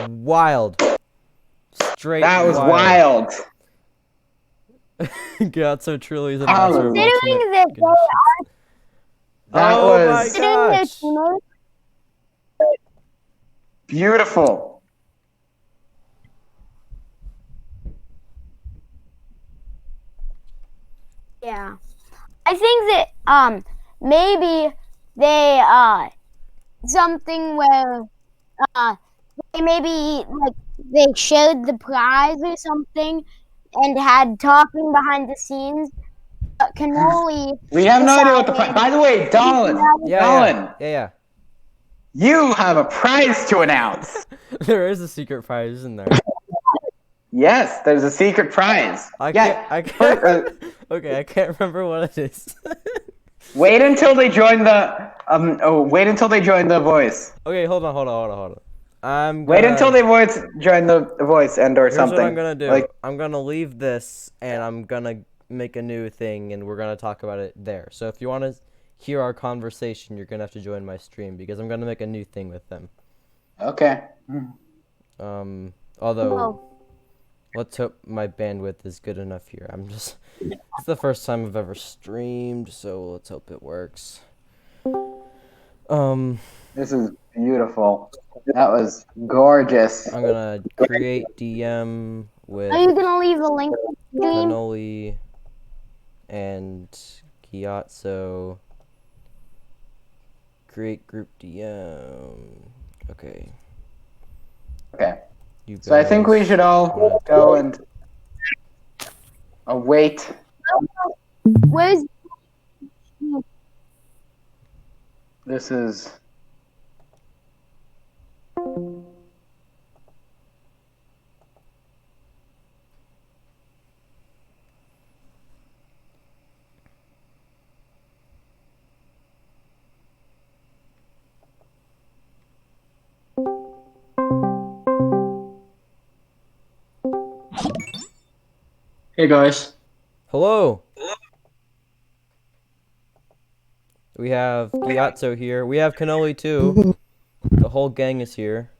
Wild. Straight wild. Gatso truly is a Oh, master of considering alternate that they conditions. That Oh was my considering their gosh. teammates, beautiful. yeah. I think that maybe they something where they maybe like they shared the prize or something and had talking behind the scenes. But Cannoli We have no idea what the decided- prize. By the way, Dolan, Yeah. you have a prize to announce. There is a secret prize, isn't there? Yes, there's a secret prize. I Yeah. can't. Okay, I can't remember what it is. Wait until they join the wait until they join the voice. Okay, hold on. Wait until they join the voice and or Here's something. what I'm gonna do. Like, I'm gonna leave this and I'm gonna make a new thing and we're gonna talk about it there. So if you want to hear our conversation, you're gonna have to join my stream because I'm gonna make a new thing with them. okay. Although Oh. let's hope my bandwidth is good enough here. It's the first time I've ever streamed, so let's hope it works. This is beautiful. That was gorgeous. I'm gonna create DM with Are you gonna leave a link to the stream? Cannoli and Gyatso. Create group DM. Okay. Okay. You guys, So I think we should all go and await. Where's This is Hey guys. Hello. We have Gyatso here. We have Cannoli too. The whole gang is here.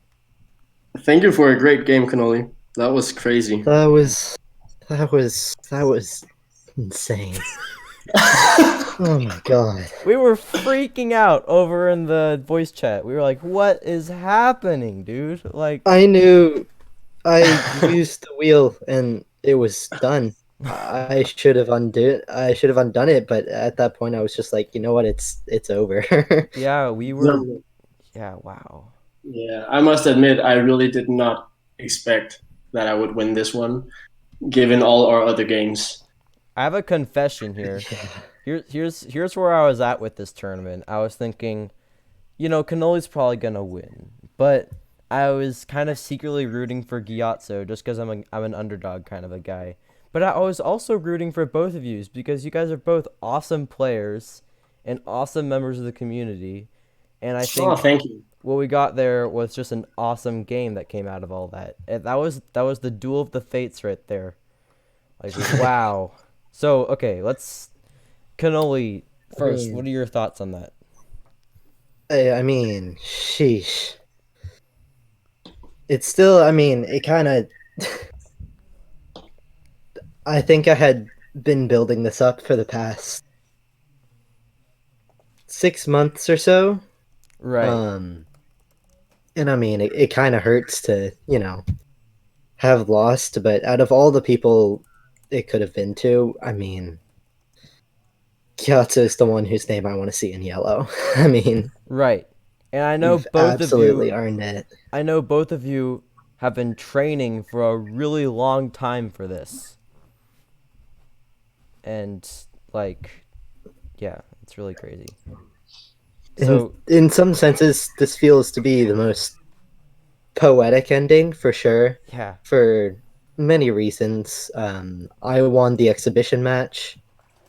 Thank you for a great game, Cannoli. That was crazy. That was insane. Oh my god. We were freaking out over in the voice chat. We were like, "What is happening, dude?" Like, I knew I used the wheel and it was done. I should have undone it, but at that point I was just like, you know what, it's over. yeah, we were. Yeah, wow. Yeah, I must admit, I really did not expect that I would win this one, given all our other games. I have a confession here. Here's where I was at with this tournament. I was thinking, Cannoli's probably gonna win, but I was kind of secretly rooting for Gyatso just because I'm an underdog kind of a guy. But I was also rooting for both of you because you guys are both awesome players and awesome members of the community. And I think thank you. what we got there was just an awesome game that came out of all that. And that was the duel of the fates right there. Like, wow. So, okay, let's... Cannoli, first, what are your thoughts on that? I mean, sheesh. It's still, it kind of... I think I had been building this up for the past 6 months or so. Right. And it kind of hurts to, have lost, but out of all the people it could have been to, Gyatso is the one whose name I want to see in yellow. Right. And I know you've both absolutely of you earned it. I know both of you have been training for a really long time for this. And yeah, it's really crazy. So in some senses, this feels to be the most poetic ending for sure. Yeah. For many reasons. I won the exhibition match,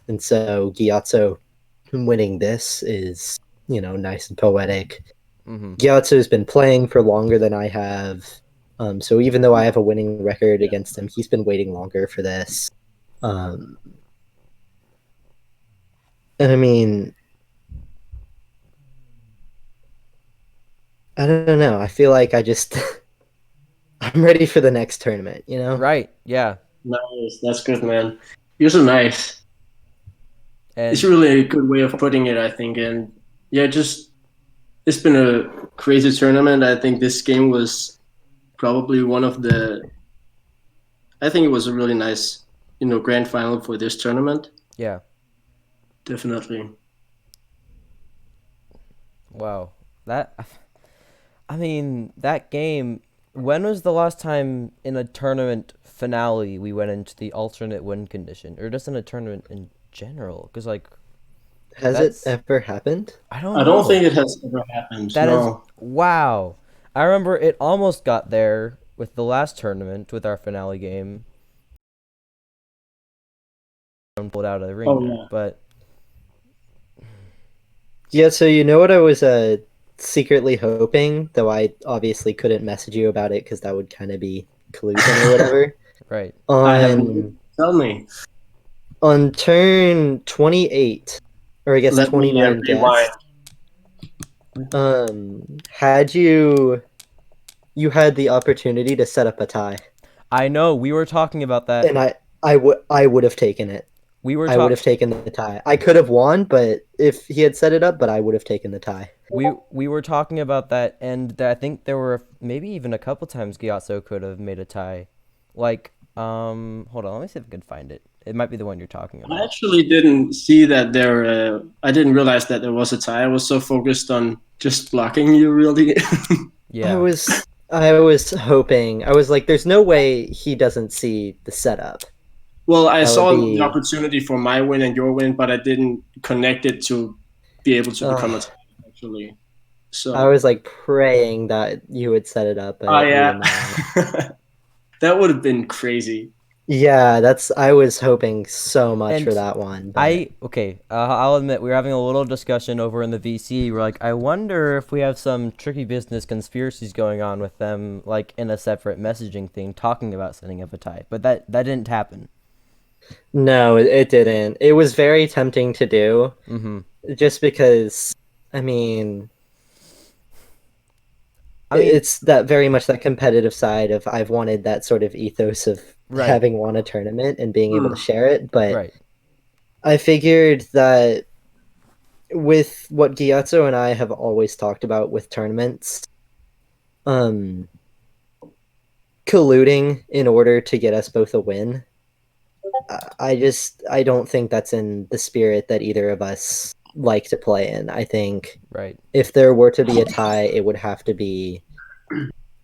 and so Gyatso winning this is, nice and poetic. Mm-hmm. Gyatso's been playing for longer than I have. So even though I have a winning record against him, he's been waiting longer for this. And I mean, I don't know. I feel like I'm ready for the next tournament, Right. Yeah. Nice. That's good, man. You're so nice. And It's really a good way of putting it, I think. And yeah, it's been a crazy tournament. I think this game was probably one of the. I think it was a really nice, grand final for this tournament. yeah. Definitely. Wow. I mean, that game. When was the last time in a tournament finale we went into the alternate win condition, or just in a tournament in general? Because Has That's- it ever happened? I don't. I know. don't think it has ever happened. That is No. wow. I remember it almost got there with the last tournament with our finale game. Pulled out of the ring, Oh, yeah. but Yeah, so you know what I was secretly hoping, though I obviously couldn't message you about it because that would kind of be collusion or whatever. right. I have. Tell me. On turn 28, or I guess Let me 29 rewind. guessed, had you had the opportunity to set up a tie, I know we were talking about that. and I would have taken it. We were I would have taken the tie. I could have won, but if he had set it up, but I would have taken the tie. we were talking about that, and I think there were maybe even a couple times Gyatso could have made a tie. Like, hold on, let me see if I can find it. It might be the one you're talking I about. actually didn't see that there. I didn't realize that there was a tie. I was so focused on just blocking you, really. Yeah. I was hoping. I was like, there's no way he doesn't see the setup. Well, I That would saw be- the opportunity for my win and your win, but I didn't connect it to be able to become a Ugh. tie, actually. So. I was like praying that you would set it up. But Oh you yeah. would not. That would have been crazy. Yeah, I was hoping so much And for that one. But I'll admit we were having a little discussion over in the VC. We're like, I wonder if we have some tricky business conspiracies going on with them, like in a separate messaging thing, talking about setting up a tie. But that didn't happen. no, it didn't. It was very tempting to do, Mm-hmm. just because. I mean, I mean, it's that very much that competitive side of I've wanted that sort of ethos of Right. having won a tournament and being able to share it. But right. I figured that with what Gyatso and I have always talked about with tournaments, colluding in order to get us both a win, I don't think that's in the spirit that either of us like to play in. I think Right. if there were to be a tie, it would have to be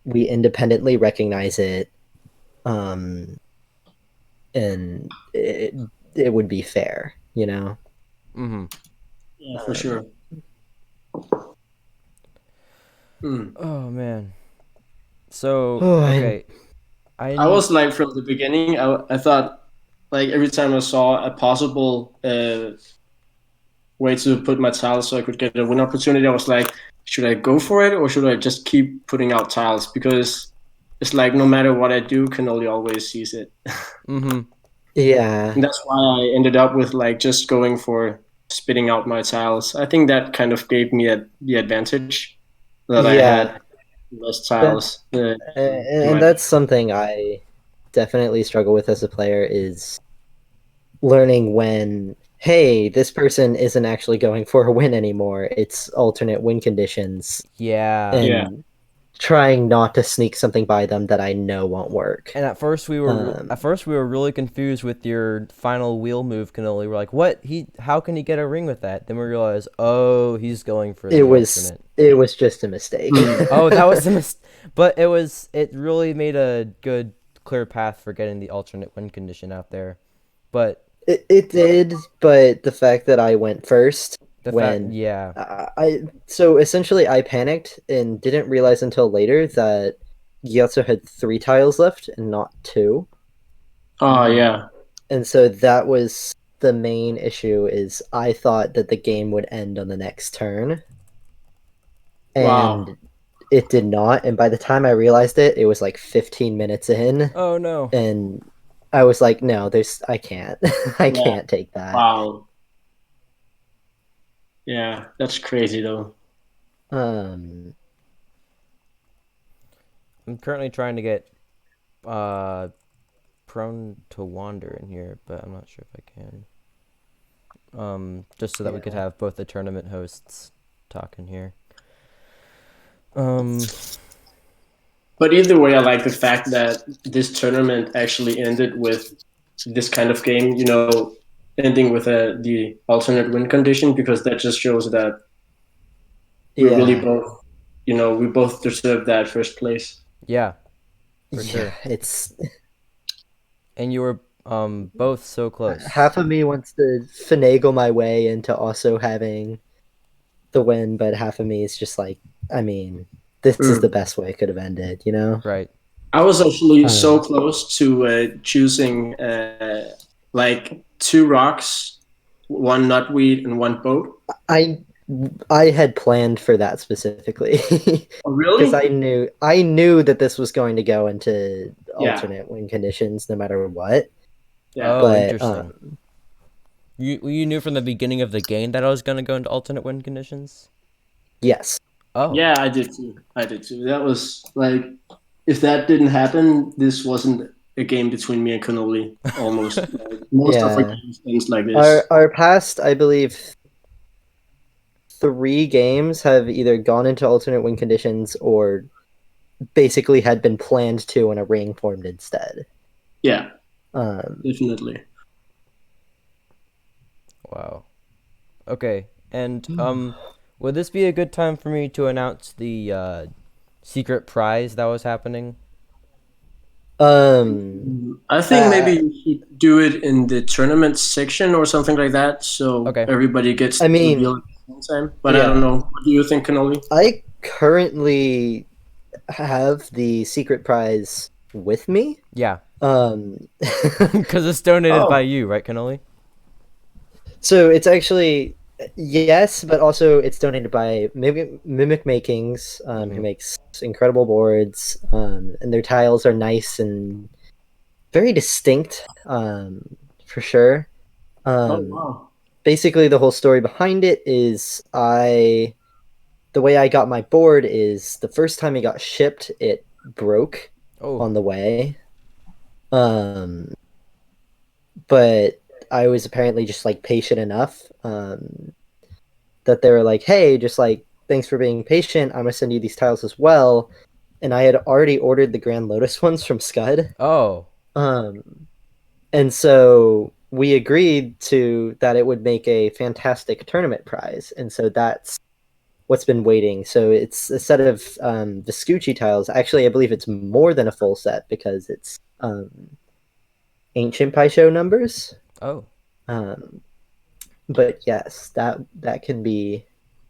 we independently recognize it, and it would be fair, Mm-hmm. Yeah, for sure. Oh man. So Oh, okay. I was like from the beginning. I thought like every time I saw a possible way to put my tiles so I could get a win opportunity, I was like, should I go for it or should I just keep putting out tiles? Because it's like no matter what I do, Cannoli always sees it. Mm-hmm. Yeah. And that's why I ended up with like just going for spitting out my tiles. I think that kind of gave me the advantage that I had less tiles. And that's something I definitely struggle with as a player is learning when, hey, this person isn't actually going for a win anymore. It's alternate win conditions. Yeah. And trying not to sneak something by them that I know won't work. And at first we were really confused with your final wheel move, Cannoli. We're like, what? How can he get a ring with that? Then we realized, oh, he's going for the alternate. It was just a mistake. Oh, that was a mistake. But it really made a good, clear path for getting the alternate win condition out there. But it did, but the fact that I went first so essentially I panicked and didn't realize until later that Gyatso had 3 tiles left and not 2. Oh yeah. And so that was the main issue is I thought that the game would end on the next turn. and it did not. And by the time I realized it, it was like 15 minutes in, Oh no. and I was like, no, I can't. I Yeah. can't take that. Wow. Yeah, that's crazy though. Um, I'm currently trying to get Prone to Wander in here, but I'm not sure if I can. Just so that we could have both the tournament hosts talking here. But either way, I like the fact that this tournament actually ended with this kind of game, you know, ending with the alternate win condition, because that just shows that we really both, you know, we both deserve that first place. Yeah, for sure. It's And you were both so close. half of me wants to finagle my way into also having the win, but half of me is just like, I mean, this is the best way it could have ended, you know? Right. I was actually so close to choosing like 2 rocks, 1 nutweed, and 1 boat. I had planned for that specifically. Oh, really? Because I knew that this was going to go into alternate win conditions no matter what. Yeah. Oh, but, interesting. You knew from the beginning of the game that I was going to go into alternate win conditions? Yes. Oh. Yeah, I did too. That was like, if that didn't happen, this wasn't a game between me and Cannoli. Almost. Like, most of our games ends like this. Our past, I believe, 3 games have either gone into alternate win conditions or basically had been planned to, and a ring formed instead. Yeah. Definitely. Wow. Okay. And would this be a good time for me to announce the secret prize that was happening? I think maybe you should do it in the tournament section or something like that, so everybody gets to reveal it at the same time. But I don't know. What do you think, Cannoli? I currently have the secret prize with me. Yeah. Because it's donated by you, right, Cannoli? So it's actually yes, but also it's donated by Mimic Makings, who makes incredible boards, and their tiles are nice and very distinct, for sure. Wow. Basically, the whole story behind it is the way I got my board is the first time it got shipped, it broke on the way. But I was apparently just like patient enough that they were like, hey, just like, thanks for being patient. I'm gonna send you these tiles as well. And I had already ordered the Grand Lotus ones from Scud. Oh. And so we agreed to that it would make a fantastic tournament prize. And so that's what's been waiting. So it's a set of Vespucci tiles. Actually, I believe it's more than a full set because it's ancient Pai Sho numbers. Oh. But yes, that can be.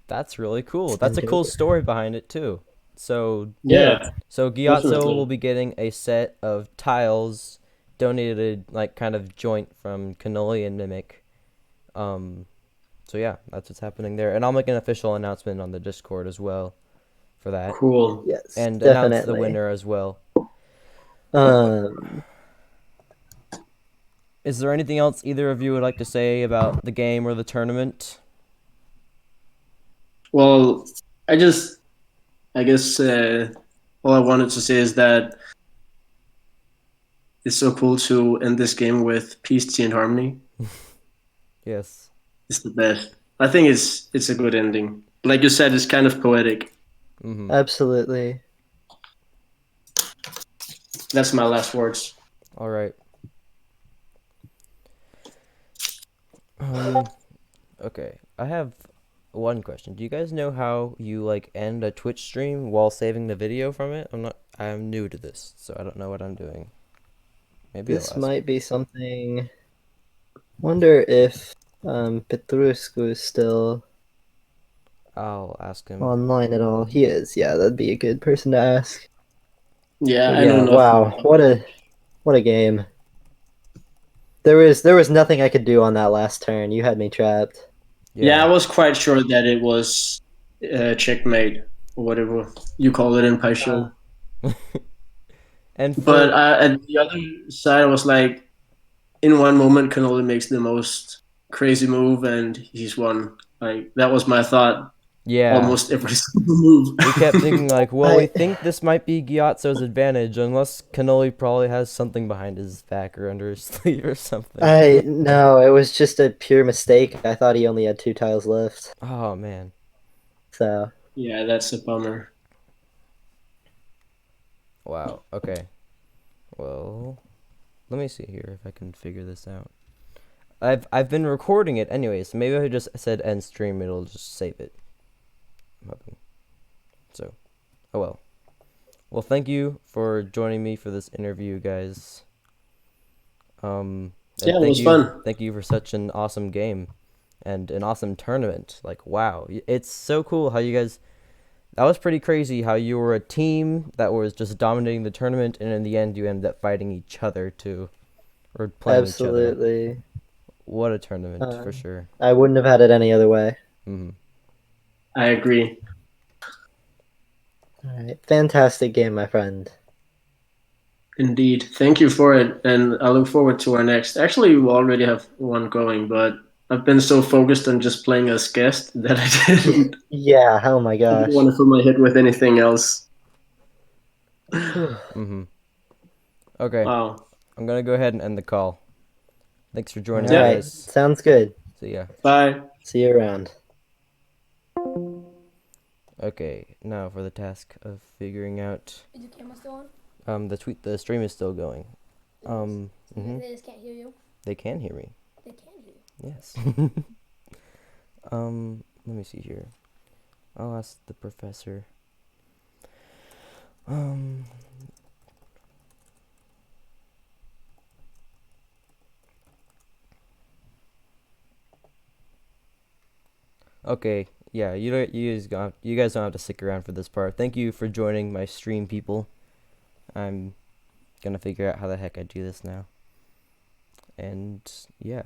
That's really cool. That's a cool story behind it too. So So Gyatso will be getting a set of tiles donated, like kind of joint from Cannoli and Mimic. So yeah, that's what's happening there, and I'll make an official announcement on the Discord as well for that. Cool. Yes, and definitely. Announce the winner as well. Is there anything else either of you would like to say about the game or the tournament? Well, I guess all I wanted to say is that it's so cool to end this game with peace, tea, and harmony. Yes. It's the best. I think it's a good ending. Like you said, it's kind of poetic. Mm-hmm. Absolutely. That's my last words. All right. Okay. I have one question. Do you guys know how you like end a Twitch stream while saving the video from it? I'm new to this, so I don't know what I'm doing. Maybe this might be something. Wonder if Petrushku is still I'll ask him online at all. He is. Yeah, that'd be a good person to ask. Yeah, I know. Wow, what a game. There was nothing I could do on that last turn. You had me trapped. Yeah, I was quite sure that it was checkmate. whatever you call it in Pai Sho. And But for at the other side, I was like, in one moment, Cannoli makes the most crazy move, and he's won. Like that was my thought. yeah, Almost every single move. we kept thinking like, well, we I think this might be Gyatso's advantage, unless Cannoli probably has something behind his back or under his sleeve or something. I no, it was just a pure mistake. I thought he only had 2 tiles left. Oh man. So Yeah, that's a bummer. Wow. Okay. Well, let me see here if I can figure this out. I've been recording it anyway, so maybe if I just said end stream, it'll just save it. I'm hoping. So, oh well. Well, thank you for joining me for this interview, guys. And Yeah, it was fun. thank you for such an awesome game, and an awesome tournament. Like, wow, it's so cool how you guys. That was pretty crazy how you were a team that was just dominating the tournament, and in the end, you ended up fighting each other too, or playing each other. absolutely, What a tournament for sure. I wouldn't have had it any other way. Hmm. I agree. All right, fantastic game, my friend. Indeed. Thank you for it. And I look forward to our next. Actually, we already have one going, but I've been so focused on just playing as guest that Yeah, oh my I didn't gosh. want to fill my head with anything else. Hmm. Okay, Wow. I'm gonna go ahead and end the call. Thanks for joining All me, Yeah. right, guys. sounds good. See ya. Bye. See you around. Okay, now for the task of figuring out. Is your camera still on? The stream is still going. Mhm. They just can't hear you. They can hear me. They can hear you. Yes. Let me see here. I'll ask the professor. Okay, yeah, you guys don't have to stick around for this part. Thank you for joining my stream, people. I'm gonna figure out how the heck I do this now. And yeah.